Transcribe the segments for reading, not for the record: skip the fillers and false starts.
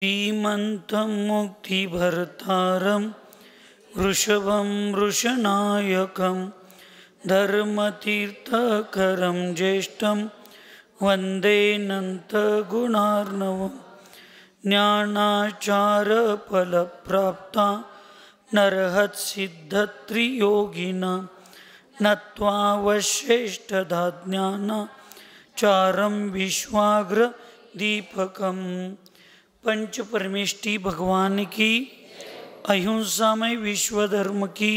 श्रीमन्तं मुक्तिभर्तारं वृषभं वृषनायकं धर्मतीर्थकरं ज्येष्ठं वन्दे अनन्तगुणार्णवं ज्ञानाचारफलप्राप्ता नरहत्सिद्धत्रियोगिना नत्वावशेष्ठधा ज्ञानाचारं विश्वाग्रदीपकम्। पंच परमेष्टि भगवान की, अहिंसामय विश्व धर्म की,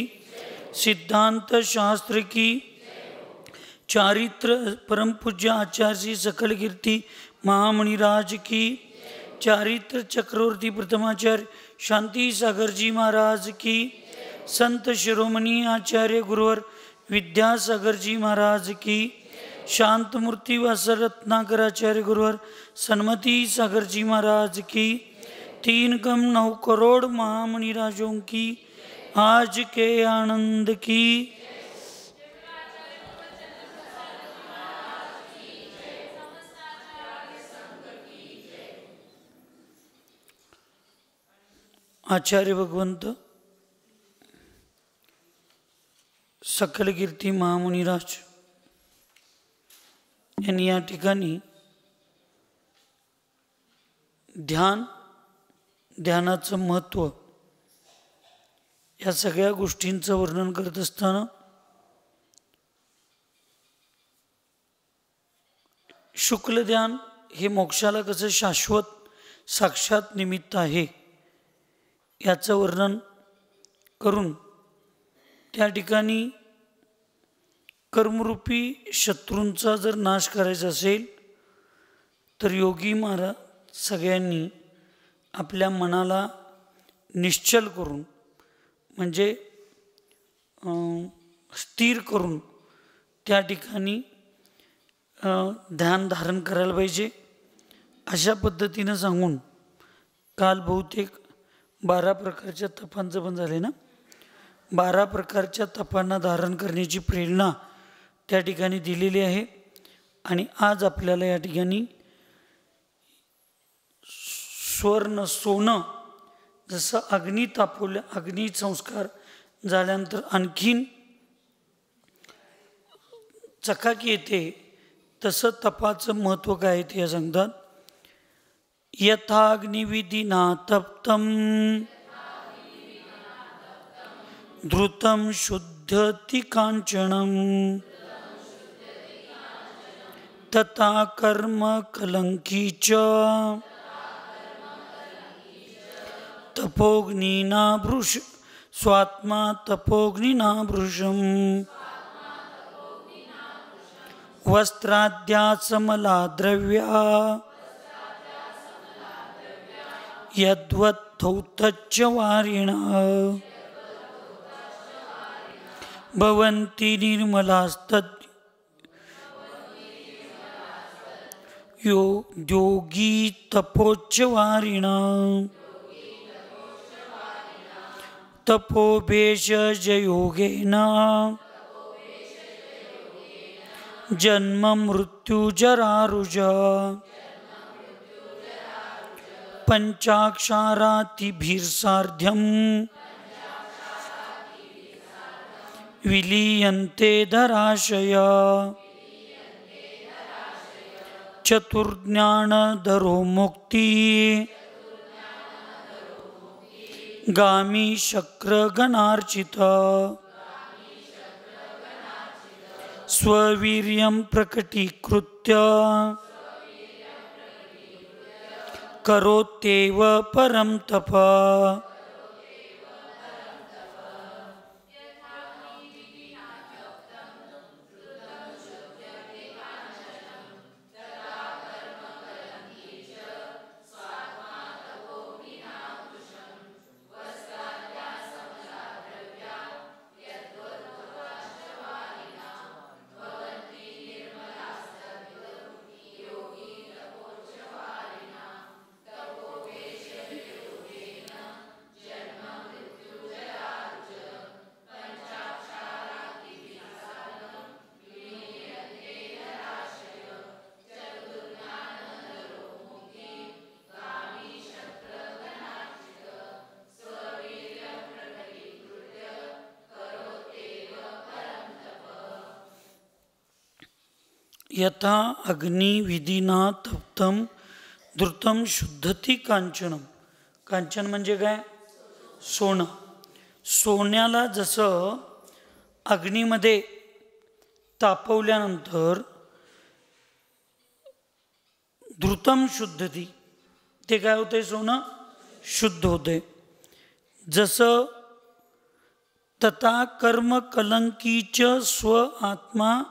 सिद्धांत शास्त्र की, चारित्र परम पूज्य आचार्य श्री सकल कीर्ति महामुनिराज की, चारित्र चक्रवर्ती प्रथमाचार्य शांति सागर जी महाराज की, संत शिरोमणि आचार्य गुरुवर विद्यासागर जी महाराज की, शांत मूर्ति वासर रत्नाकर आचार्य गुरुवर सन्मति सागर जी महाराज की, 3,9 करोड़ महामुनिराजों की आज के आनंद की। आचार्य भगवंत सकल कीर्ती महामुनिराज यांनी या ठिकाणी ध्यानाचं महत्त्व या सगळ्या गोष्टींचं वर्णन करत असताना शुक्ल ध्यान हे मोक्षाला कसं शाश्वत साक्षात निमित्त आहे याचं वर्णन करून त्या ठिकाणी कर्मरूपी शत्रूंचा जर नाश करायचा असेल तर योगी महाराज सगळ्यांनी आपल्या मनाला निश्चल करून म्हणजे स्थिर करून त्या ठिकाणी ध्यान धारण करायला पाहिजे अशा पद्धतीनं सांगून काल बहुतेक 12 प्रकारच्या तपांचं पण झाले ना, 12 प्रकारच्या तपांना धारण करण्याची प्रेरणा त्या ठिकाणी दिलेली आहे। आणि आज आपल्याला या ठिकाणी स्वर्ण सोनं जसं अग्नी तापवल्या अग्नी संस्कार झाल्यानंतर आणखीन चकाकी येते तसं तपाचं महत्त्व काय ते सांगतात। यथाग्निविधिना तप्तं धृतं शुद्धति कांचनं तथा कर्म कलंकी च तपोग्निना भृश स्वात्मा तपोग्निना भृशं वस्त्राद्या समला द्रव्या यद्वत्थौतच्च वारिणः भवन्ति निर्मलास्तद् योगी तपोच्च वारिणः तपोभेषजयोगेन जन्म मृत्यु जरारुज पंचाक्षरातिभिर्सार्ध्यं विलीयन्ते धराशय चतुर्ज्ञानधरो मुक्ति गामी शक्रगणार्चित स्ववीर्यं प्रकटीकृत्य करोत्येव परं तप। यथा अग्नि विधिना तप्तम धृतम शुद्धती कांचनम. कांचन म्हणजे काय? सोनं. सोन्याला जसं अग्नीमध्ये तापवल्यानंतर धृतम शुद्धती, ते काय होते? सोनं शुद्ध होते. जसं तथा कर्म कलंकीच स्व आत्मा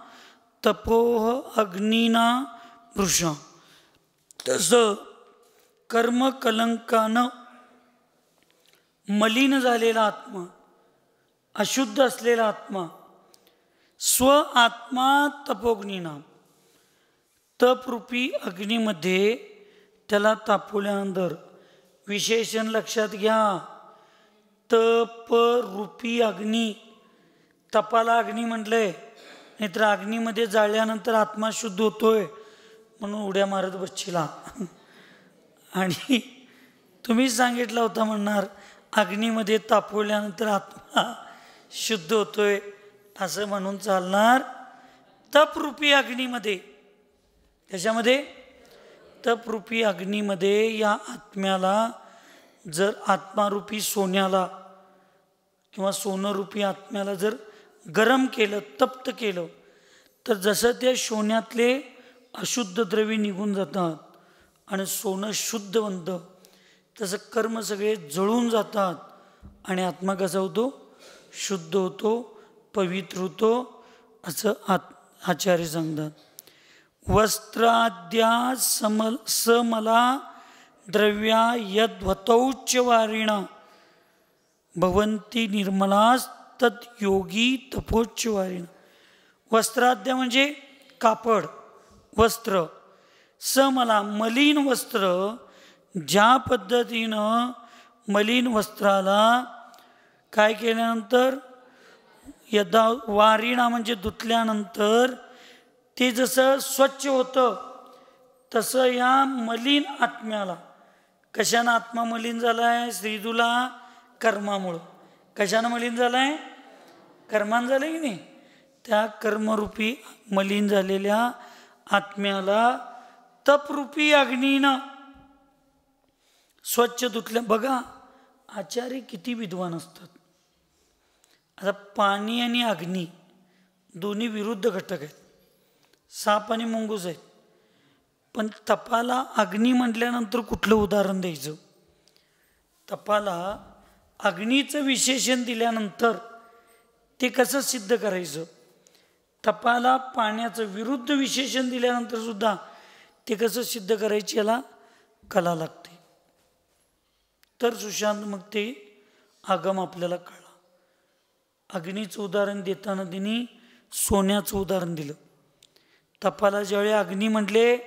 तपोह अग्निना वृषा. तसं कर्म कलंकानं मलिन झालेला आत्मा, अशुद्ध असलेला आत्मा स्व आत्मा तपोग्निना, तपरूपी अग्नीमध्ये त्याला तापवल्यानंतर, विशेषण लक्षात घ्या, तपरूपी अग्नी, तपाला अग्नी म्हटलंय, नाहीतर अग्नीमध्ये जाळल्यानंतर आत्मा शुद्ध होतोय म्हणून उड्या मारत बसचिला. आणि तुम्ही सांगितलं होता म्हणणार अग्नीमध्ये तापवल्यानंतर आत्मा शुद्ध होतोय असं म्हणून चालणार. तपरूपी अग्नीमध्ये, त्याच्यामध्ये तपरूपी अग्नीमध्ये या आत्म्याला जर आत्मारूपी सोन्याला किंवा सोनरूपी आत्म्याला जर गरम केलं, तप्त केलं, तर जसं त्या सोन्यातले अशुद्ध द्रव्य निघून जातात आणि सोनं शुद्ध बनतं, तसं कर्म सगळे जळून जातात आणि आत्मा कसा होतो? शुद्ध होतो, पवित्र होतो, असं आचार्य सांगतात. वस्त्राद्या समला द्रव्या यद्वतौच्चवारिणा भवन्ति निर्मलास्तत् योगी तपोच्चवारिणा. वस्त्राद्या म्हणजे कापड, वस्त्र. समला मलिन वस्त्र, ज्या पद्धतीनं मलिन वस्त्राला काय केल्यानंतर, यदा वारिणा म्हणजे धुतल्यानंतर ते जसं स्वच्छ होतं, तसं या मलिन आत्म्याला, कशानं आत्मा मलिन झाला आहे? श्रीदूला कर्मामुळं. कशानं मलिन झाला आहे? कर्मानं झालं की नाही? त्या कर्मरूपी मलिन झालेल्या आत्म्याला तपरूपी अग्नीनं स्वच्छ धुतल्या. बघा आचार्य किती विद्वान असतात. आता पाणी आणि अग्नी दोन्ही विरुद्ध घटक आहेत, साप आणि मुंगूस आहेत. पण तपाला अग्नी म्हटल्यानंतर कुठलं उदाहरण द्यायचं? तपाला अग्नीचं विशेषण दिल्यानंतर ते कसं सिद्ध करायचं? तपाला पाण्याचं विरुद्ध विशेषण दिल्यानंतर सुद्धा ते कसं सिद्ध करायचं याला कला लागते. तर सुशांत मग ते आगम आपल्याला कळला. अग्नीचं उदाहरण देताना त्यांनी सोन्याचं उदाहरण दिलं. तपाला ज्यावेळी अग्नी म्हटले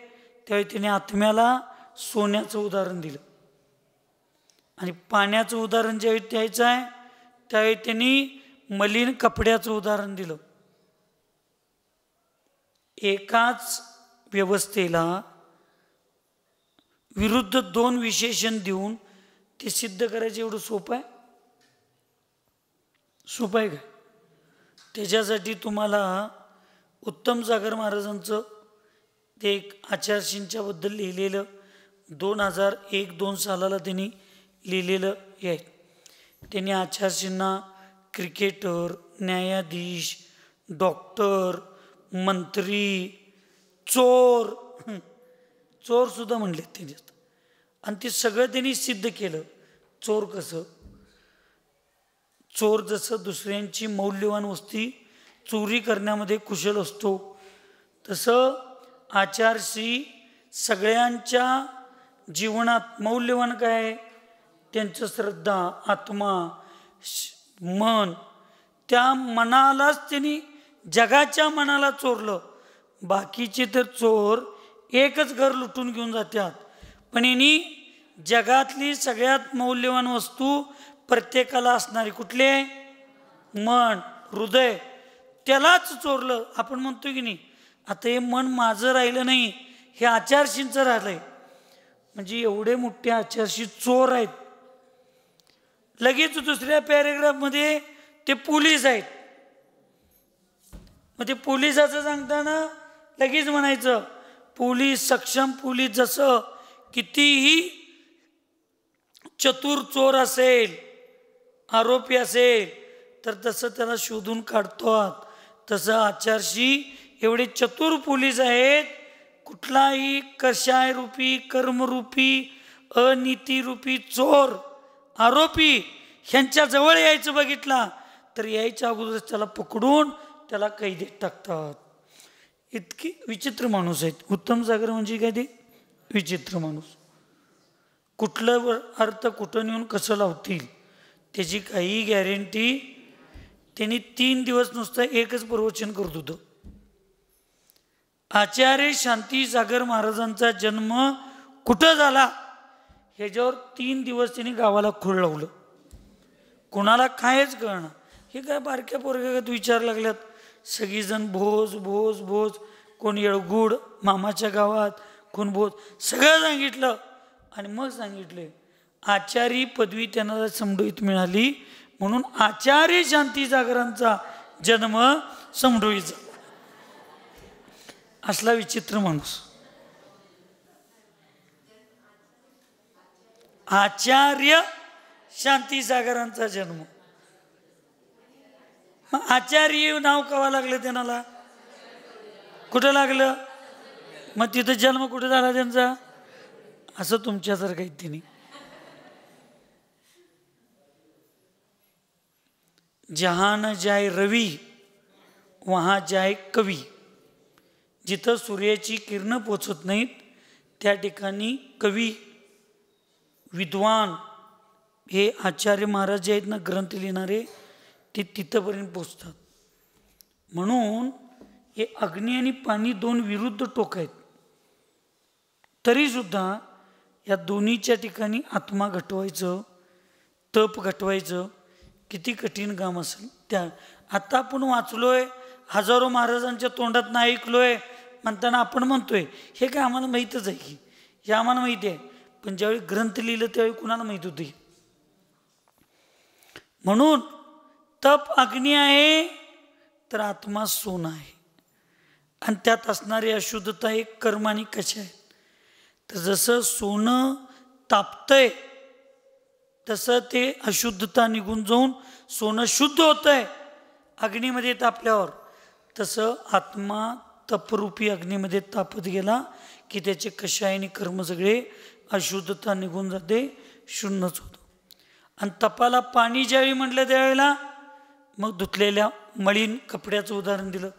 त्यावेळी त्याने आत्म्याला सोन्याचं उदाहरण दिलं. आणि पाण्याचं उदाहरण ज्यावेळी द्यायचं आहे त्यावेळी त्यांनी मलिन कपड्याचं उदाहरण दिलं. एकाच व्यवस्थेला विरुद्ध दोन विशेषण देऊन ते सिद्ध करायचं एवढं सोपं आहे? सोपं आहे काय? त्याच्यासाठी तुम्हाला उत्तम सागर महाराजांचं ते एक आचार्यशींच्याबद्दल लिहिलेलं 2001-2 सालाला त्यांनी लिहिलेलं हे आहे. त्यांनी आचार्यशींना क्रिकेटर, न्यायाधीश, डॉक्टर, मंत्री, चोर सुद्धा म्हणले त्यांनी. आणि ते सगळं त्यांनी सिद्ध केलं. चोर कसं? चोर जसं दुसऱ्यांची मौल्यवान वस्तू चोरी करण्यामध्ये कुशल असतो, तसं आचार्यश्री सगळ्यांच्या जीवनात मौल्यवान काय? त्यांचं श्रद्धा, आत्मा, मन, त्या मनालाच त्यांनी जगाच्या मनाला चोरलं. बाकीचे तर चोर एकच घर लुटून घेऊन जातात, पण यांनी जगातली सगळ्यात मौल्यवान वस्तू प्रत्येकाला असणारी कुठले? मन, हृदय, त्यालाच चोरलं. आपण म्हणतो की नाही, आता हे मन माझं राहिलं नाही, हे आचार्यशींचं राहिलंय. म्हणजे एवढे मोठे आचार्यशी चोर आहेत. लगेच दुसऱ्या पॅरेग्राफमध्ये ते पोलीस आहेत. मग ते पोलिसाचं सांगताना लगेच म्हणायचं पोलीस, सक्षम पोलीस जसं कितीही चतुर चोर असेल, आरोपी असेल, तर तसं त्याला शोधून काढतात, तसं आचार्यशी एवढे चतुर पोलीस आहेत. कुठलाही कषायरूपी, कर्मरूपी, अनीतिरूपी चोर, आरोपी ह्यांच्या जवळ यायचं बघितला तर यायच्या अगोदर त्याला पकडून त्याला कैदेत टाकतात. इतकी विचित्र माणूस आहेत. उत्तम सागर म्हणजे काय? ते विचित्र माणूस. कुठलं अर्थ कुठं नेऊन कसं लावतील त्याची काही गॅरंटी. त्यांनी 3 दिवस नुसतं एकच प्रवचन करत होतं. आचार्य शांतीसागर महाराजांचा जन्म कुठं झाला ह्याच्यावर 3 दिवस त्यांनी गावाला खूळ लावलं. कोणाला कायच कळणार. हे काय बारक्या पोरग्यात विचार लागल्यात. सगळीजण भोज भोज भोज, कोण येळगुड मामाच्या गावात, कोण भोज, सगळं सांगितलं. आणि मग सांगितले आचार्य पदवी त्यांना समडोईत मिळाली म्हणून आचार्य शांतीसागरांचा जन्म समडोईत झाला. असला विचित्र माणूस. आचार्य शांतीसागरांचा जन्म. मग आचार्य नाव कवा लागलं त्यांना? कुठं लागलं? मग तिथं जन्म कुठं झाला त्यांचा? असं तुमच्यासारखं आहे तिने. जहां न जाय रवी वहां जाय कवी. जिथं सूर्याची किरणं पोचत नाहीत त्या ठिकाणी कवी, विद्वान हे आचार्य महाराज जे आहेत ना, ग्रंथ लिहिणारे, ते तिथंपर्यंत पोचतात. म्हणून हे अग्नी आणि पाणी 2 विरुद्ध टोक आहेत. तरीसुद्धा या दोन्हीच्या ठिकाणी आत्मा घटवायचं, तप घटवायचं किती कठीण काम असेल. त्या आता आपण वाचलोय, हजारो महाराजांच्या तोंडात ऐकलोय म्हणताना आपण म्हणतोय हे काय आम्हाला माहीतच आहे की, हे आम्हाला माहिती आहे. पण ज्यावेळी ग्रंथ लिहिलं त्यावेळी कुणाला माहीत होती. म्हणून तप अग्नी आहे तर आत्मा सोनं आहे. आणि त्यात असणारी अशुद्धता एक कर्म आणि कशा आहेत. तर जसं सोनं तापतंय तसं ते अशुद्धता निघून जाऊन सोनं शुद्ध होतंय अग्नीमध्ये तापल्यावर. तसं आत्मा तपरूपी अग्नीमध्ये तापत गेला की त्याचे कषाय आणि कर्म सगळे अशुद्धता निघून जाते, शून्यच होतं. आणि तपाला पाणी ज्यावेळी म्हटलं त्यावेळेला मग धुतलेल्या मलिन कपड्याचं उदाहरण दिलं.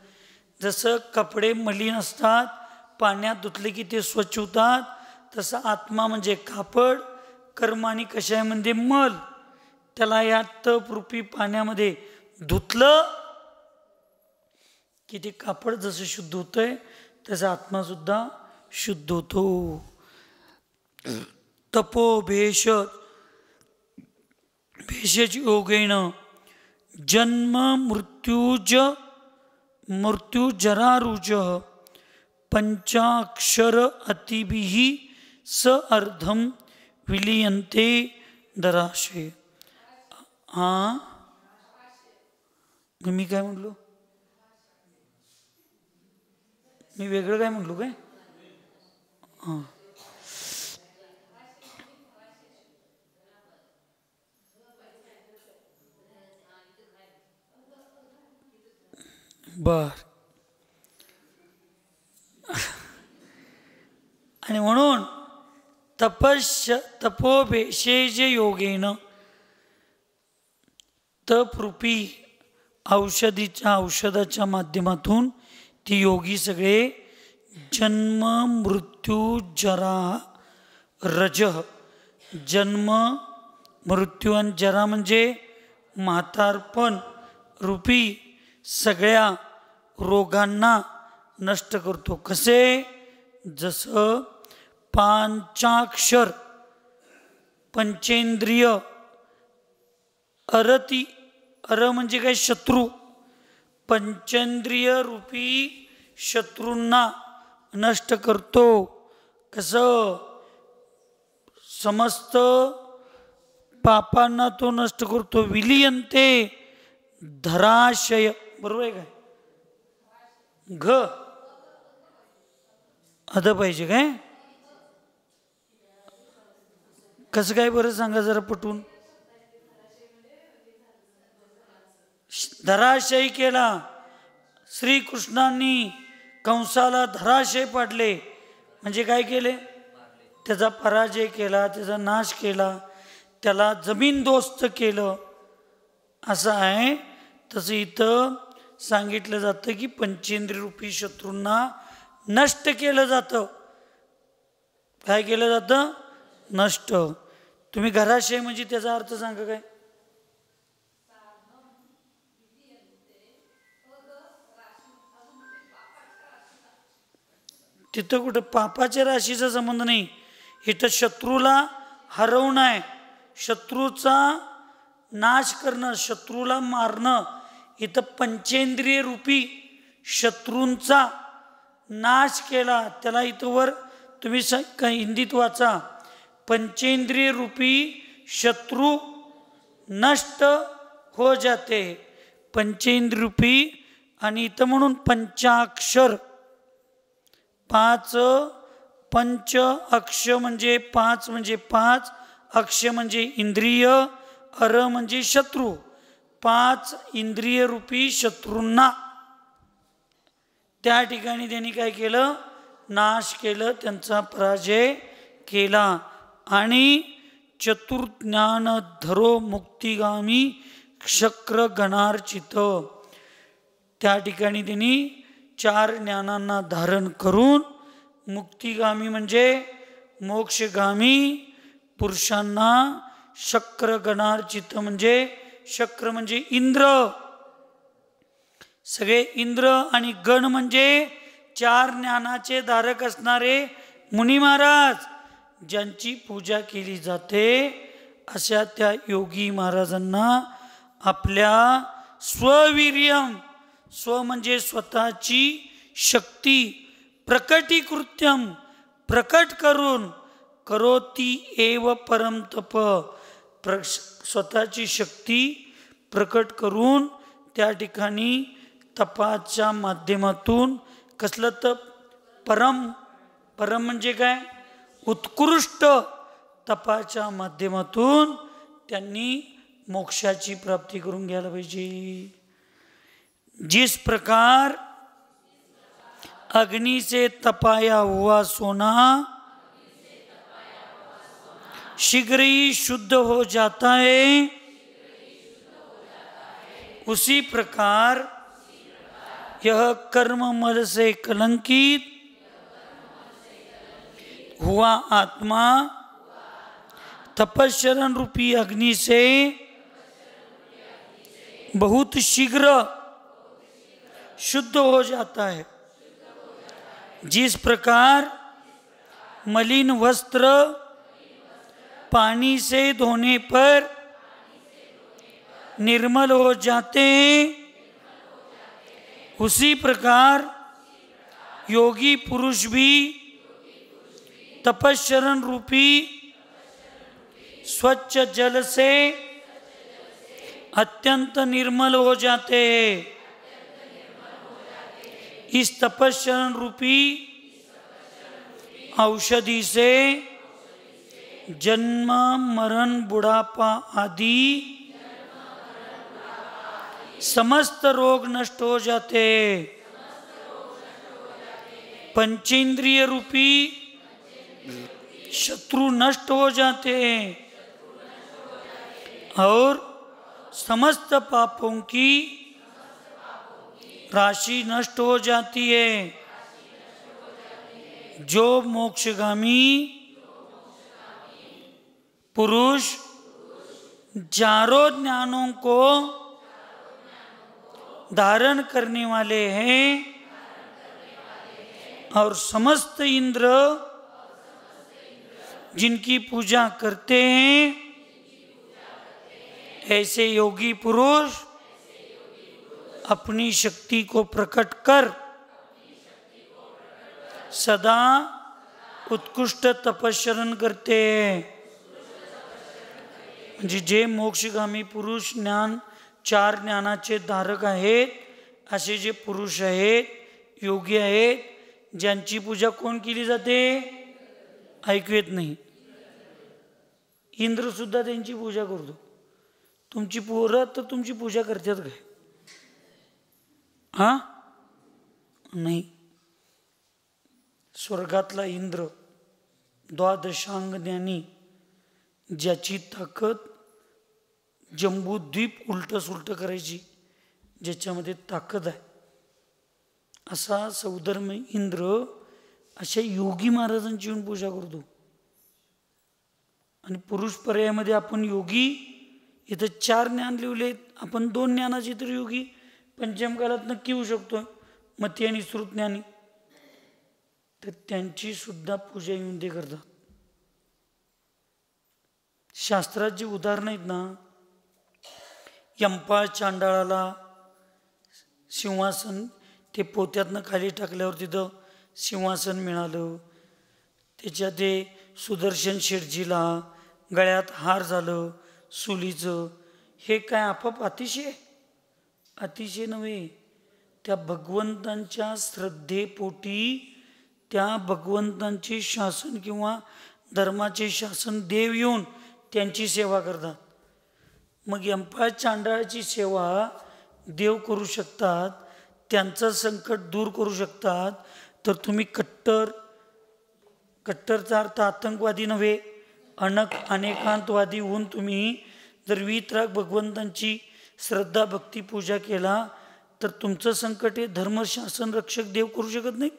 जसं कपडे मलिन असतात, पाण्यात धुतले की ते स्वच्छ होतात, तसं आत्मा म्हणजे कापड, कर्म आणि कषायामध्ये मल. त्याला या तपरूपी पाण्यामध्ये धुतलं की ते कापड जसं शुद्ध होतंय तसा आत्मा सुद्धा शुद्ध होतो. तपो भेष भेषज योगेन जन्म मृत्युजरारुज पंचाक्षर अतिभिः स अर्धम विलीयन्ते दराशे. हां, मी काय म्हटलो? मी वेगळं काय म्हटलो काय? हां, बर. आणि म्हणून तपोभेषज योगेन तपरूपी औषधाच्या माध्यमातून ती योगी सगळे जन्म मृत्यू जरा रज. जन्म मृत्यू आणि जरा म्हणजे म्हातारपण रूपी सगळ्या रोगांना नष्ट करतो. कसे? जसं पांचाक्षर पंचेंद्रिय अरती, अर म्हणजे काय? शत्रू. पंचेंद्रिय रूपी शत्रूंना नष्ट करतो. कसं? समस्त पापांना तो नष्ट करतो. विलियन्ते धराशय. बरोबर आहे काय? घ आलं पाहिजे काय? कसं काय बरं सांगा जरा पटवून. धराशयी केला, श्रीकृष्णांनी कंसाला धराशय पाडले म्हणजे काय केले? त्याचा पराजय केला, त्याचा नाश केला, त्याला जमीनदोस्त केलं असं आहे. तसं इथं सांगितलं जातं की पंचेंद्रिय रूपी शत्रूंना नष्ट केलं जातं. काय केलं जातं? नष्ट. तुम्ही घराशय म्हणजे त्याचा अर्थ सांगा काय? तिथं कुठं पापाच्या राशीचा संबंध नाही. इथं शत्रूला हरवणं आहे, शत्रूचा नाश करणं, शत्रूला मारणं. इथं पंचेंद्रिय रूपी शत्रूंचा नाश केला. त्याला इथं वर तुम्ही हिंदीत वाचा, पंचेंद्रिय रूपी शत्रु नष्ट हो जाते. पंचेंद्रिय रूपी आणि इथं म्हणून पंचाक्षर, पाच पंच अक्ष म्हणजे पाच, म्हणजे पाच अक्ष म्हणजे इंद्रिय, अर म्हणजे शत्रू. पाच इंद्रिय रूपी शत्रूंना त्या ठिकाणी त्यांनी काय केलं? नाश केलं, त्यांचा पराजय केला. आणि चतुर्ज्ञान धरो मुक्तिगामी शक्र गणार्चित, त्या ठिकाणी त्यांनी चार ज्ञानांना धारण करून मुक्तिगामी म्हणजे मोक्षगामी पुरुषांना शक्र गणार्चित म्हणजे शक्र म्हणजे इंद्र, सगळे इंद्र आणि गण म्हणजे चार ज्ञानाचे धारक असणारे मुनी महाराज, ज्यांची पूजा केली जाते अशा त्या योगी महाराजांना आपल्या स्ववीर्यम, स्व म्हणजे स्वतःची शक्ती, प्रकटीकृत्यम प्रकट करून, करोती एव परम तप, स्वतःची शक्ती प्रकट करून त्या ठिकाणी तपाच्या माध्यमातून, कसलं तप? परम. परम म्हणजे काय? उत्कृष्ट तपाच्या माध्यमातून त्यांनी मोक्षाची प्राप्ती करून घ्यायला पाहिजे. जिस प्रकार अग्नि से तपाया हुआ सोना शीघ्र ही शुद्ध हो जाता है, उसी प्रकार यह कर्म मल से कलंकित हुआ आत्मा तपस्चरण रूपी अग्नि से बहुत शीघ्र शुद्ध हो जाता है. जिस प्रकार मलिन वस्त्र पानी से धोने पर निर्मल हो जाते हैं, उसी प्रकार योगी पुरुष भी तपस्चरण रूपी स्वच्छ जल से अत्यंत निर्मल हो जाते हैं. इस तपस्चरण रूपी औषधि से जन्म मरण बुढ़ापा आदि समस्त रोग नष्ट हो जाते हैं. पंचेंद्रिय रूपी शत्रु नष्ट हो जाते हैं और समस्त पापों की राशि नष्ट हो जाती है. जो मोक्षगामी पुरुष चारों ज्ञानों को धारण करने वाले हैं और समस्त इंद्र जिनकी पूजा करते हैं, ऐसे योगी पुरुष अपनी शक्ति को प्रकट कर सदा उत्कृष्ट तपश्चरण करते हैं. म्हणजे जे मोक्षगामी पुरुष ज्ञान, चार ज्ञानाचे धारक आहेत असे जे पुरुष आहेत, योगी आहेत, ज्यांची पूजा कोण केली जाते? ऐकू येत नाही. इंद्र सुद्धा त्यांची पूजा करतो. तुमची पोरं तर तुमची पूजा करतात काय? हा नाही. स्वर्गातला इंद्र द्वादशांग ज्ञानी, ज्याची ताकद जम्बूद्वीप उलट सुलट करायची, ज्याच्यामध्ये ताकद आहे, असा सौधर्म इंद्र अशा योगी महाराजांची येऊन पूजा करतो. आणि पुरुष पर्यायामध्ये आपण योगी, इथं 4 ज्ञान लिहिले, आपण 2 ज्ञानाची तर योगी पंचमकालात नक्की होऊ शकतो, मती आणि श्रुत ज्ञानी. तर त्यांची सुद्धा पूजा येऊन ते करतात. शास्त्रात जी उदाहरणं आहेत ना, यंपाळ चांडाळाला सिंहासन, ते पोत्यातनं खाली टाकल्यावर तिथं सिंहासन मिळालं. त्याच्या ते सुदर्शन शेठजीला गळ्यात हार झालं सुलीचं. हे काय आपाप अतिशय? अतिशय नव्हे. त्या भगवंतांच्या श्रद्धेपोटी त्या भगवंतांचे शासन किंवा धर्माचे शासन देव येऊन त्यांची सेवा करतात. मग यंपाळ चांडाळाची सेवा देव करू शकतात, त्यांचं संकट दूर करू शकतात. तर तुम्ही कट्टरचा अर्थ आतंकवादी नव्हे, अनेकांतवादी होऊन तुम्ही जर वीतराग भगवंतांची श्रद्धा भक्ती पूजा केला तर तुमचं संकट हे धर्मशासन रक्षक देव करू शकत नाही.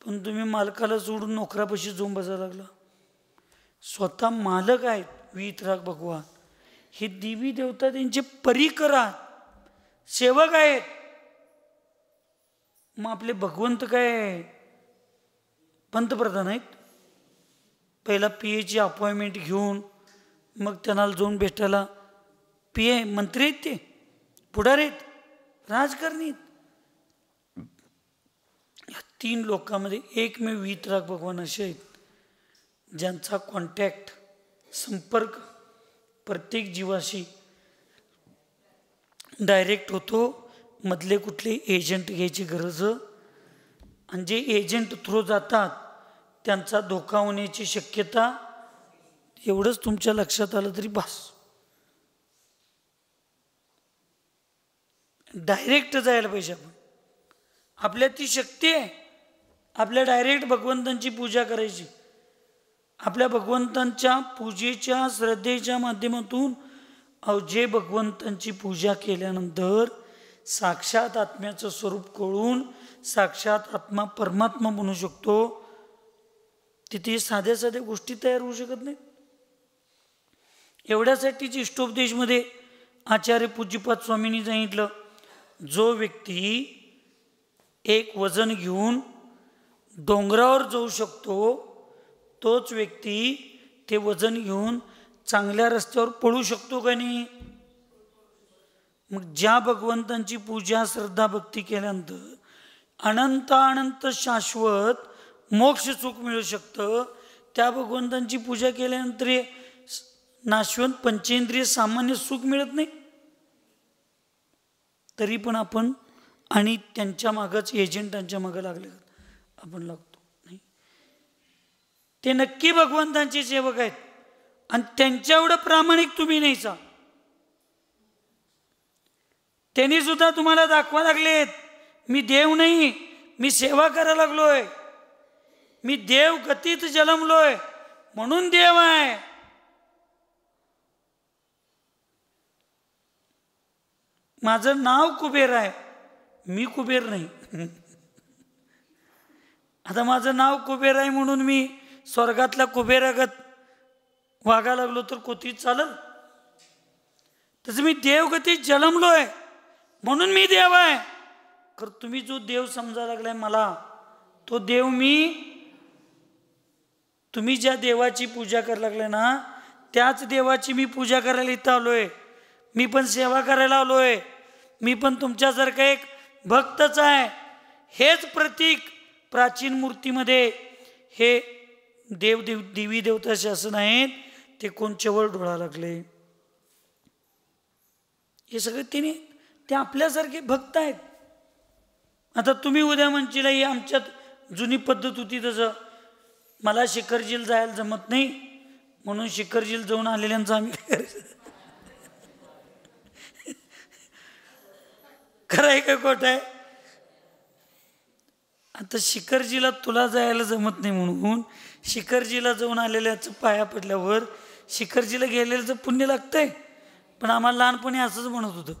पण तुम्ही मालकाला सोडून नोकरापाशी जाऊन बसायला लागला. स्वतः मालक आहेत वीतराग भगवान, हे देवी देवता त्यांचे परिकरात सेवक आहेत. मग आपले भगवंत काय पंतप्रधान आहेत? पहिला PA अपॉइंटमेंट घेऊन मग त्यांना जाऊन भेटायला. PA मंत्री आहेत, ते पुढारी आहेत, राजकारणी आहेत. या 3 लोकांमध्ये एकमेव वीतराग भगवान असे आहेत ज्यांचा कॉन्टॅक्ट, संपर्क प्रत्येक जीवाशी डायरेक्ट होतो. मधले कुठले एजंट घ्यायची गरज, आणि जे एजंट थ्रू जातात त्यांचा धोका होण्याची शक्यता, एवढंच तुमच्या लक्षात आलं तरी बस. डायरेक्ट जायला पाहिजे आपण. आपल्यात ती शक्ती आहे, आपल्या डायरेक्ट भगवंतांची पूजा करायची. आपल्या भगवंतांच्या पूजेच्या श्रद्धेच्या माध्यमातून जे भगवंतांची पूजा केल्यानंतर साक्षात आत्म्याचं स्वरूप कळून साक्षात आत्मा परमात्मा बनू शकतो. तिथे साध्या साध्या गोष्टी तयार होऊ शकत नाही. एवढ्यासाठीच इष्टोपदेशमध्ये आचार्य पूज्यपाद स्वामींनी सांगितलं, जो व्यक्ती एक वजन घेऊन डोंगरावर जाऊ शकतो, तोच व्यक्ती ते वजन घेऊन चांगल्या रस्त्यावर पळू शकतो का नाही? मग ज्या भगवंतांची पूजा श्रद्धा भक्ती केल्यानंतर अनंत अनंत शाश्वत मोक्ष सुख मिळू शकतं, त्या भगवंतांची पूजा केल्यानंतर नाशवंत पंचेंद्रिय सामान्य सुख मिळत नाही. तरी पण आपण आणि त्यांच्या मागच एजंटांच्या मागं लागले आपण लागतो नाही. ते नक्की भगवंतांचे सेवक आहेत आणि त्यांच्या एवढं प्रामाणिक तुम्ही नाहीचा. त्यांनी सुद्धा तुम्हाला दाखवा लागलेत, मी देव नाही, मी सेवा करायला लागलोय, मी देव गतीत जन्मलोय म्हणून देव आहे. माझं नाव कुबेर आहे, मी कुबेर नाही. आता माझं नाव कुबेर आहे म्हणून मी स्वर्गातल्या कुबेरागत वागायला लागलो तर कोतीत चालल? तसं मी देवगतीत जन्मलोय म्हणून मी देव आहे. तर तुम्ही जो देव समजायला लागलाय मला, तो देव मी. तुम्ही ज्या देवाची पूजा करायला लागलाय ना, त्याच देवाची मी पूजा करायला इथं आलोय. मी पण सेवा करायला आलोय. मी पण तुमच्यासारखा एक भक्तच आहे. हेच प्रतीक प्राचीन मूर्तीमध्ये हे देवी देवता शासन आहेत, ते कोणच्यावर डोळा लागले? हे सगळे ते आपल्यासारखे भक्त आहेत. आता तुम्ही उद्या म्हणशील ही आमच्यात जुनी पद्धत होती तसं, मला शिखरजीला जायला जमत नाही म्हणून शिखरजीला जाऊन आलेल्यांचं आम्ही काय करायचं? खरं आहे का खोटं आहे? आता शिखरजीला तुला जायला जमत नाही म्हणून शिखरजीला जाऊन आलेल्याचं पाया पडल्यावर शिखरजीला गेलेलं पुण्य लागतंय. पण आम्हाला लहानपणी असंच म्हणत होतं,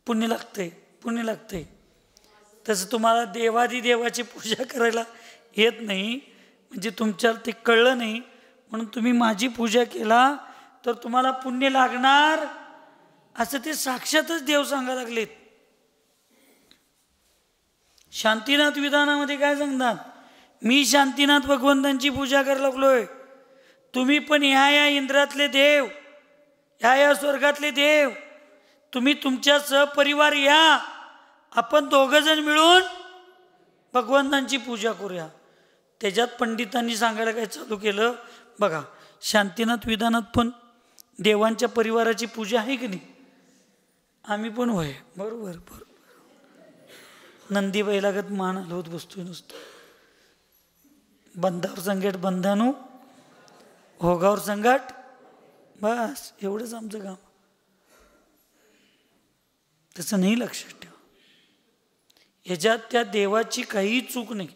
पुण्य लागतंय, पुण्य लागतंय. तसं तुम्हाला देवाची पूजा करायला येत नाही, म्हणजे तुमच्याला ते कळलं नाही म्हणून तुम्ही माझी पूजा केला तर तुम्हाला पुण्य लागणार असं ते साक्षातच देव सांगायला लागलेत. शांतीनाथ विधानामध्ये काय सांगतात? मी शांतीनाथ भगवंतांची पूजा करायला लागलोय, तुम्ही पण ह्या इंद्रातले देव, ह्या स्वर्गातले देव, तुम्ही तुमच्या सहपरिवार या, आपण दोघं जण मिळून भगवंतांची पूजा करूया. त्याच्यात पंडितांनी सांगायला काय चालू केलं बघा, शांतीनाथ विधानात पण देवांच्या परिवाराची पूजा आहे की नाही? आम्ही पण होय, बरोबर बरोबर. नंदी बैलागत मान हलवत बसतोय नुसतं, बंधावर संगट बंधानू, होगावर संगट, बस एवढंच आमचं काम. तसं नाही, लक्षात ठेवा. ह्याच्यात त्या देवाची काही चूक नाही.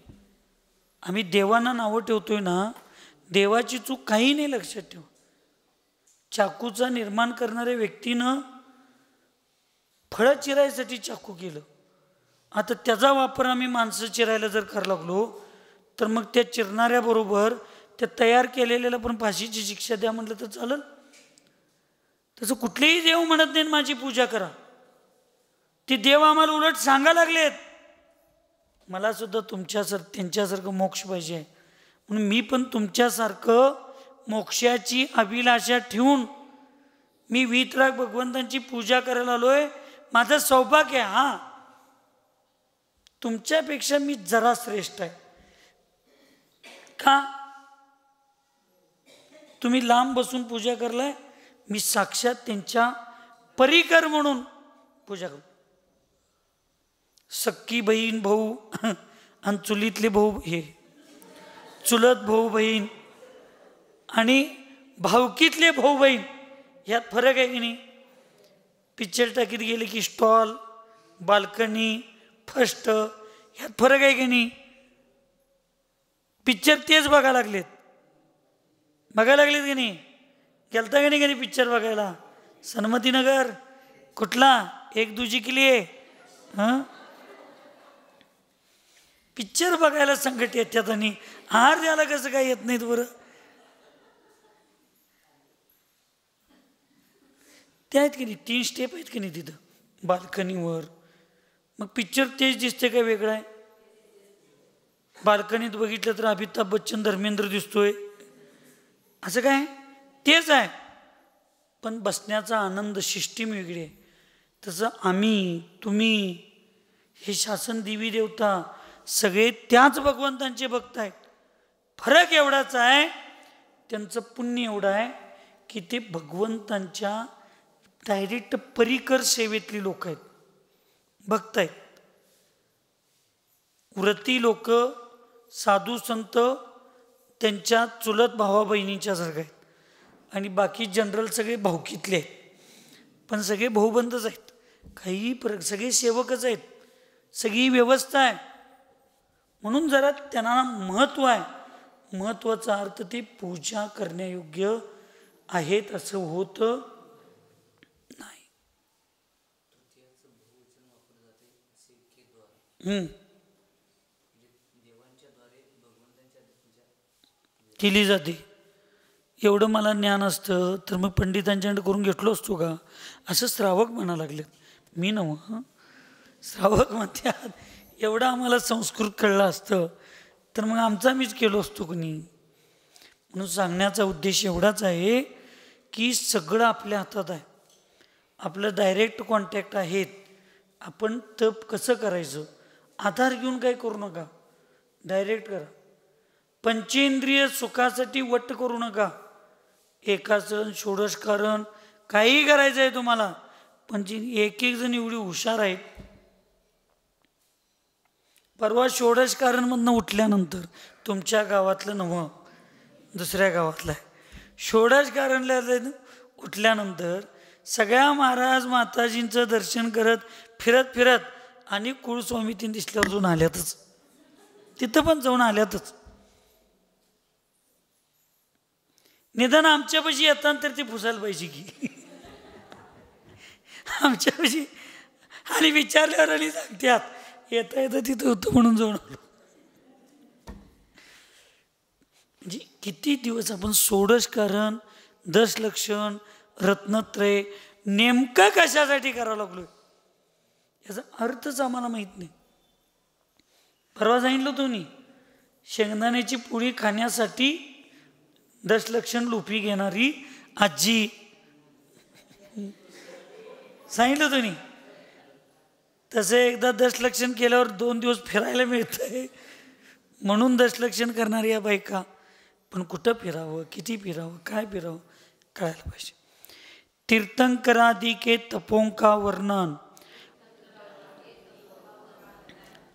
आम्ही देवांना नावं ठेवतोय ना, देवाची चूक काही नाही, लक्षात ठेवा. चाकूचा निर्माण करणाऱ्या व्यक्तीनं फळं चिरायसाठी चाकू केलं. आता त्याचा वापर आम्ही माणसं चिरायला जर करायला लागलो तर मग त्या चिरणाऱ्याबरोबर त्या तयार केलेल्याला पण फाशीची शिक्षा द्या म्हटलं तर चालेल? तसं कुठलेही देव म्हणत नाही माझी पूजा करा. ते देव आम्हाला उलट सांगा लागलेत, मला सुद्धा त्यांच्यासारखं मोक्ष पाहिजे म्हणून मी पण तुमच्यासारखं मोक्षाची अभिलाषा ठेवून मी वीतराग भगवंतांची पूजा करायला आलोय. माझं सौभाग्य आहे. हा, तुमच्यापेक्षा मी जरा श्रेष्ठ आहे का? तुम्ही लांब बसून पूजा करलाय, मी साक्षात त्यांच्या परिकर म्हणून पूजा करू. सक्की बहीण भाऊ आणि चुलीतले भाऊ, हे चुलत भाऊ बहीण आणि भावकीतले भाऊ बहीण यात फरक आहे की नाही? पिक्चर टाकीत गेले की स्टॉल, बाल्कनी, फर्स्ट, ह्यात फरक आहे की नाही? पिक्चर तेच बघायला लागलेत की नाही? गेलता की नाही पिक्चर बघायला? सन्मतीनगर कुठला? एक दुजी केली आहे. हां, पिक्चर बघायला संकट येतात आणि आहार द्यायला कसं काय येत नाहीत बरं? ते आहेत की नाही, 3 स्टेप आहेत की नाही तिथं बाल्कनीवर. मग पिक्चर तेच दिसते काय वेगळं आहे? बाल्कनीत बघितलं तर अमिताभ बच्चन धर्मेंद्र दिसतोय, असं काय? तेच आहे, पण बसण्याचा आनंद सिस्टीम वेगळी आहे. तसं आम्ही, तुम्ही, हे शासन, देवी देवता सगळे त्याच भगवंतांचे भक्त आहेत. फरक एवढाच आहे, त्यांचं पुण्य एवढं आहे की ते भगवंतांच्या डायरेक्ट परिकर सेवेतली लोक आहेत, भक्त आहेत. व्रती लोक, साधू संत त्यांच्या चुलत भावा बहिणींच्या सारखं आहेत आणि बाकी जनरल सगळे भावकीतले आहेत, पण सगळे भाऊबंधच आहेत. काही फरक, सगळे सेवकच आहेत, सगळी व्यवस्था आहे. म्हणून जरा त्यांना महत्त्व आहे. महत्त्वाचा अर्थ ते पूजा करण्यायोग्य आहेत असं होतं नाही. केली जाते. एवढं मला ज्ञान असतं तर मग पंडितांच्याकडे करून घेतलो असतो का? असं श्रावक म्हणा लागले. मी नव्ह, श्रावक म्हणतात. एवढं आम्हाला संस्कृत कळलं असतं तर मग आमचा मीच केलो असतो कोणी. म्हणून सांगण्याचा उद्देश एवढाच आहे की सगळं आपल्या हातात आहे, आपलं डायरेक्ट कॉन्टॅक्ट आहेत. आपण तप कसं करायचं, आधार घेऊन काय करू नका, डायरेक्ट करा. पंचेंद्रिय सुखासाठी वट्ट करू नका. एकासन, षोडशकारण काही करायचं आहे तुम्हाला. पण एक एक जण एवढी हुशार आहेत, परवा षोडशकारांमधनं उठल्यानंतर तुमच्या गावातलं नवं दुसऱ्या गावातलं आहे. षोडशकारांना उठल्यानंतर सगळ्या महाराज माताजींचं दर्शन करत फिरत फिरत आणि कुळस्वामी तीन दिसल्यावर जाऊन आल्यातच, तिथं पण जाऊन आल्यातच. निदान आमच्यापाशी येताना तर ते पुसायला पाहिजे की आमच्यापाशी. आणि विचारल्यावर आणि सांगत्यात येता येतं तिथं होतं म्हणून जाऊन आलो. म्हणजे किती दिवस आपण षोडशकारण, दशलक्षण, रत्नत्रय नेमकं कशासाठी करावं लागलोय याचा अर्थच आम्हाला माहीत नाही. परवा सांगितलं तुम्ही शेंगदाण्याची पोळी खाण्यासाठी दशलक्षण लुपी घेणारी आजी, सांगितलं तुम्ही. तसं एकदा दशलक्षण केल्यावर 2 दिवस फिरायला मिळतंय म्हणून दशलक्षण करणारी या बायका. पण कुठं फिरावं, किती फिरावं, काय फिरावं कळायला पाहिजे. तीर्थंकरादि के तपों का वर्णन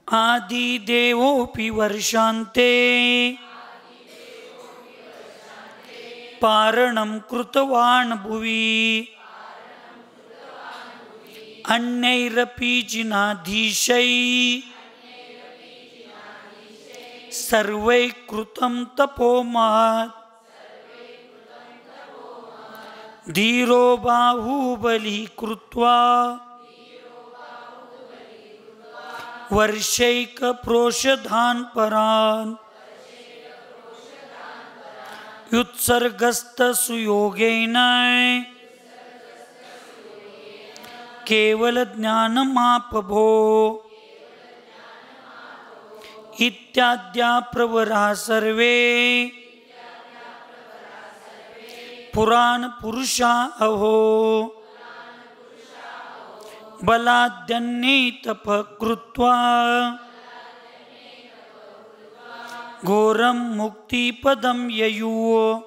आदि देवोपि वर्षांते पारणं कृतवान् भुवि अन्यैरपि जिनाधीशै सर्वैः कृतं तपो महत् धीरो बाहुबली कृत्वा वर्षैक प्रोषधान परान युत्सर्गस्त सुयोगेन केवल ज्ञानमापभो इत्याद्या प्रवरा सर्वे पुराण पुरुषा अहो बलाद्यन्ये तप कृत्वा घोरं मुक्तिपदं ययुः.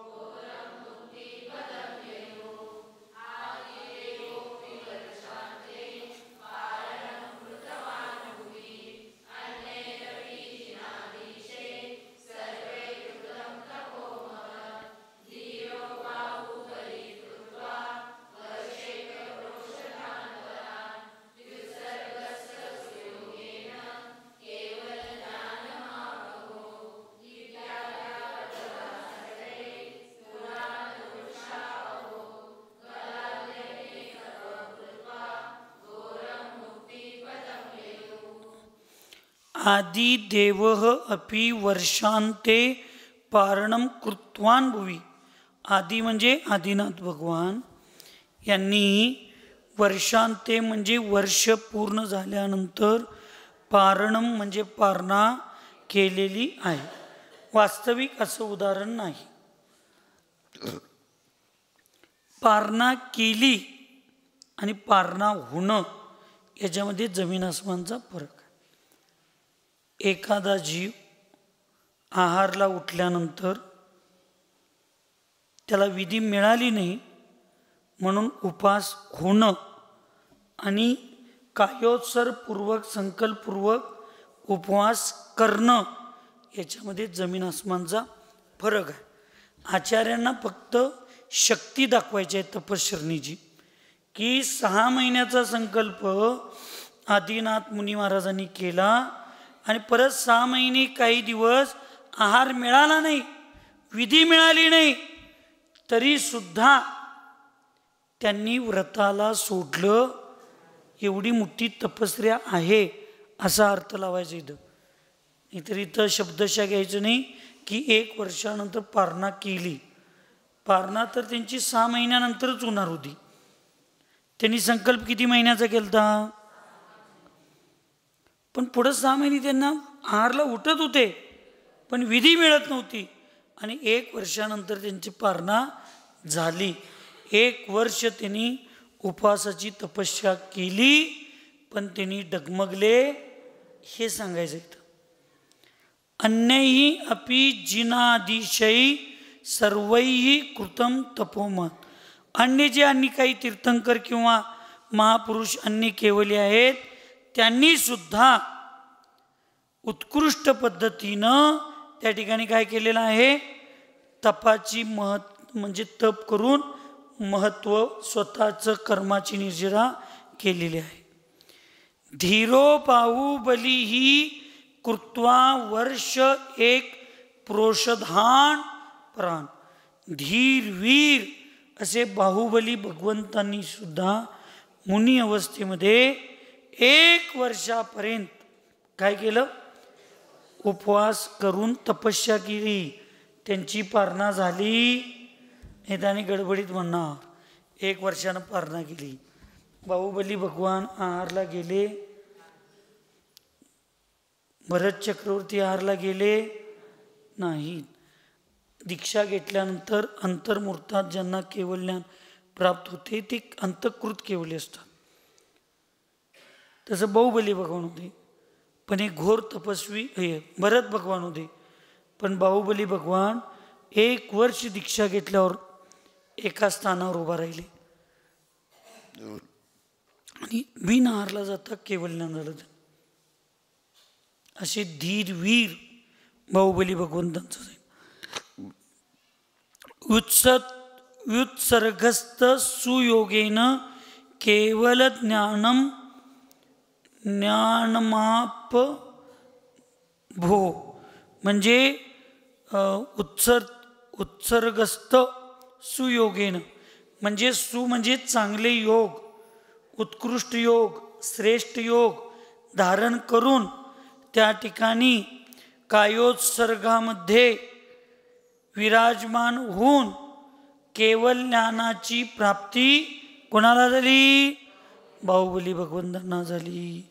आदि देवः अपि वर्षांते पारणम कृत्वान भुवी. आदि म्हणजे आदिनाथ भगवान यांनी वर्षांते म्हणजे वर्ष पूर्ण झाल्यानंतर पारणम म्हणजे पारणा केलेली आहे. वास्तविक असं उदाहरण नाही. पारणा केली आणि पारणा होणं याच्यामध्ये जमीन आसमानचा फरक आहे. एखादा जीव आहारला उठल्यानंतर त्याला विधी मिळाली नाही म्हणून उपास होणं आणि कायोत्सरपूर्वक संकल्पपूर्वक उपवास करणं याच्यामध्ये जमीन आसमानचा फरक आहे. आचार्यांना फक्त शक्ती दाखवायची आहे तपश्चरणीची की 6 महिन्याचा संकल्प आदिनाथ मुनी महाराजांनी केला आणि परत 6 महिने काही दिवस आहार मिळाला नाही, विधी मिळाली नाही, तरी सुद्धा त्यांनी व्रताला सोडलं. एवढी मोठी तपस्या आहे असा अर्थ लावायचा इथं. नाहीतर इथं शब्दशः घ्यायचं नाही की 1 वर्षानंतर पारणा केली. पारणा तर त्यांची 6 महिन्यानंतरच होणार होती. त्यांनी संकल्प किती महिन्याचा केलता? पण पुढं 6 महिने त्यांना आहारला उठत होते पण विधी मिळत नव्हती आणि 1 वर्षानंतर त्यांची पारणा झाली. 1 वर्ष त्यांनी उपवासाची तपस्या केली पण त्यांनी डगमगले हे सांगायचं इथं. अन्यैहि अपि जिनादिशै सर्वैहि कृतं तपोमत. अन्य जे अन्य काही तीर्थंकर किंवा महापुरुष अन्य केवले आहेत त्यांनी सुद्धा उत्कृष्ट पद्धतीनं त्या ठिकाणी काय केलेलं आहे, तपाची म्हणजे तप करून महत्त्व स्वतःचं कर्माची निर्जरा केलेली आहे. धीरो बाहुबली ही कृत्वा वर्ष एक प्रोषधान प्राण. धीर वीर असे बाहुबली भगवंतांनी सुद्धा मुनी अवस्थेमध्ये 1 वर्षापर्यंत काय केलं, उपवास करून तपस्या केली. त्यांची पारणा झाली हे त्याने गडबडीत म्हणणार, 1 वर्षानं पारणा केली. बाहुबली भगवान आहारला गेले, भरत चक्रवर्ती आहारला गेले नाही. दीक्षा घेतल्यानंतर अंतर्मुहूर्तात ज्यांना केवळ ज्ञान प्राप्त होते ते अंतःकृत केवले असतात. तसं बाहुबली भगवान होते, पण एक घोर तपस्वी भरत भगवान होते. पण बाहुबली भगवान 1 वर्ष दीक्षा घेतल्यावर एका स्थानावर उभा राहिले आणि बिन आहारला जाता केवळ ज्ञान झालं. असे धीर वीर बाहुबली भगवंतांचं आहे. व्युत्सर्गस्थ सुयोगेन केवल ज्ञानमाप भो. म्हणजे उत्सर्गस्थ सुयोगेन म्हणजे सु म्हणजे चांगले योग, उत्कृष्ट योग, श्रेष्ठ योग धारण करून त्या ठिकाणी कायोत्सर्गामध्ये विराजमान होऊन केवळ ज्ञानाची प्राप्ती कोणाला झाली, बाहुबली भगवंतांना झाली.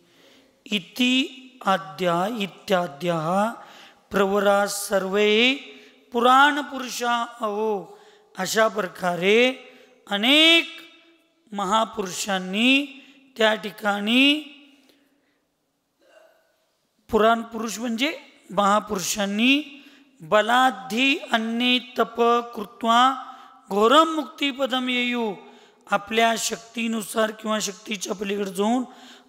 इत्याद्या प्रवरा सर्वे पुराण पुरुषा अहो. अशा प्रकारे अनेक महापुरुषांनी त्या ठिकाणी, पुराण पुरुष म्हणजे महापुरुषांनी बलाधी अन्ये तप कृत्वा घोरम मुक्तिपदम येयू. आपल्या शक्तीनुसार किंवा शक्तीच्या पलीकडे जाऊन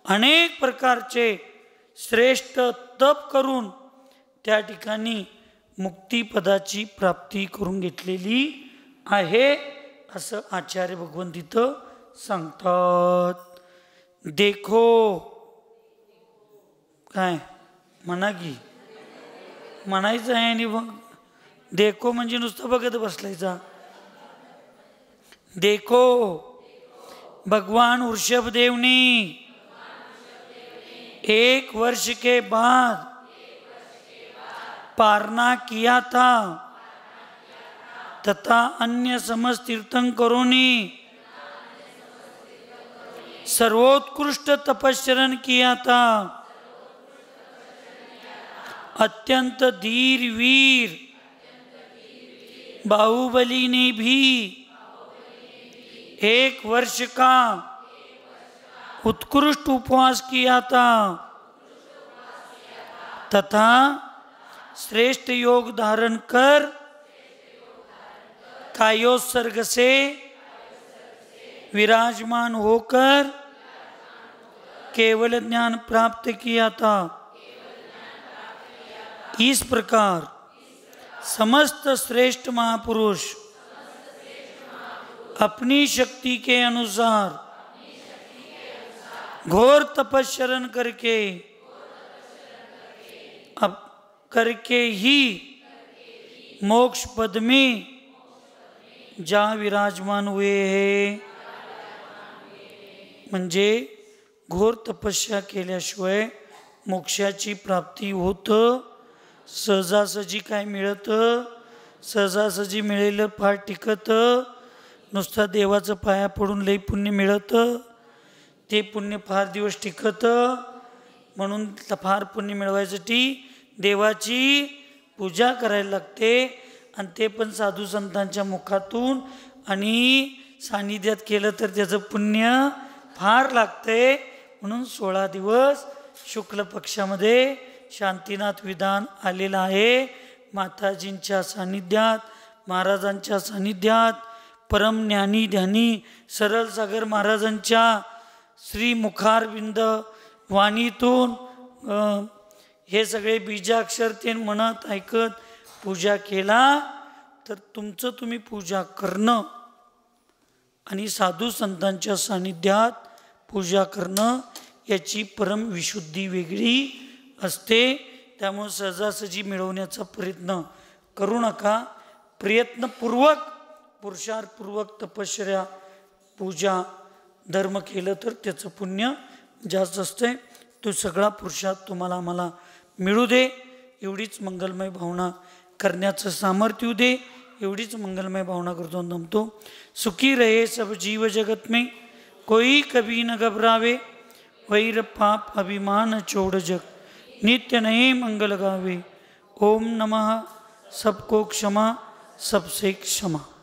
अनेक प्रकारचे श्रेष्ठ तप करून त्या ठिकाणी मुक्तिपदाची प्राप्ती करून घेतलेली आहे असं आचार्य भगवंत तिथं सांगतात. देखो काय म्हणा की म्हणायचं आहे आणि देखो म्हणजे नुसतं बघत बसलायचा. देखो भगवान ऋषभदेव ने 1 वर्ष के बाद पारणा किया था तथा अन्य समस्त तीर्थंकरों ने सर्वोत्कृष्ट तपश्चरण किया था. अत्यंत धीर वीर बाहुबली ने भी 1 वर्ष का उत्कृष्ट उपवास किया था तथा श्रेष्ठ योग धारण कर कायोत्सर्ग से विराजमान होकर केवल ज्ञान प्राप्त किया था. इस प्रकार समस्त श्रेष्ठ महापुरुष अपनी शक्ति के अनुसार घोर तपश्चरण करके ही मोक्ष पद में जा विराजमान हुए हैं. म्हणजे घोर तपस्या केल्याशिवाय मोक्षाची प्राप्ती होत सहजासहजी काय मिळतं, सहजासहजी मिळेलं फार टिकतं. नुसतं देवाचं पाया पडून लई पुण्य मिळतं, ते पुण्य फार दिवस टिकतं. म्हणून फार पुण्य मिळवायसाठी देवाची पूजा करायला लागते आणि ते पण साधू संतांच्या मुखातून आणि सानिध्यात केलं तर त्याचं पुण्य फार लागते. म्हणून 16 दिवस शुक्ल पक्षामध्ये शांतीनाथ विधान आलेलं आहे. माताजींच्या सानिध्यात, महाराजांच्या सानिध्यात, परम ज्ञानी ध्यानी सरळ सागर महाराजांच्या श्री मुखारविंद वाणीतून हे सगळे बीजाक्षर ते म्हणत ऐकत पूजा केला तर तुमचं तुम्ही पूजा करणं आणि साधू संतांच्या सानिध्यात पूजा करणं याची परम विशुद्धी वेगळी असते. त्यामुळे सहजासहजी मिळवण्याचा प्रयत्न करू नका. प्रयत्नपूर्वक पुरुषार्थपूर्वक तपश्चर्या पूजा धर्म केलं तर त्याचं पुण्य जास्त असते. तो सगळा पुरुषार्थ तुम्हाला आम्हाला मिळू दे, एवढीच मंगलमय भावना करण्याचं सामर्थ्य येऊ दे, एवढीच मंगलमय भावना करतो. नमतो. सुखी रहे सब जीव जगत में, कोई कभी न घबरावे, वैर पाप अभिमान छोड़ जग, नित्य नए मंगल गावे. ओम नमः. सबको क्षमा, सबसे क्षमा.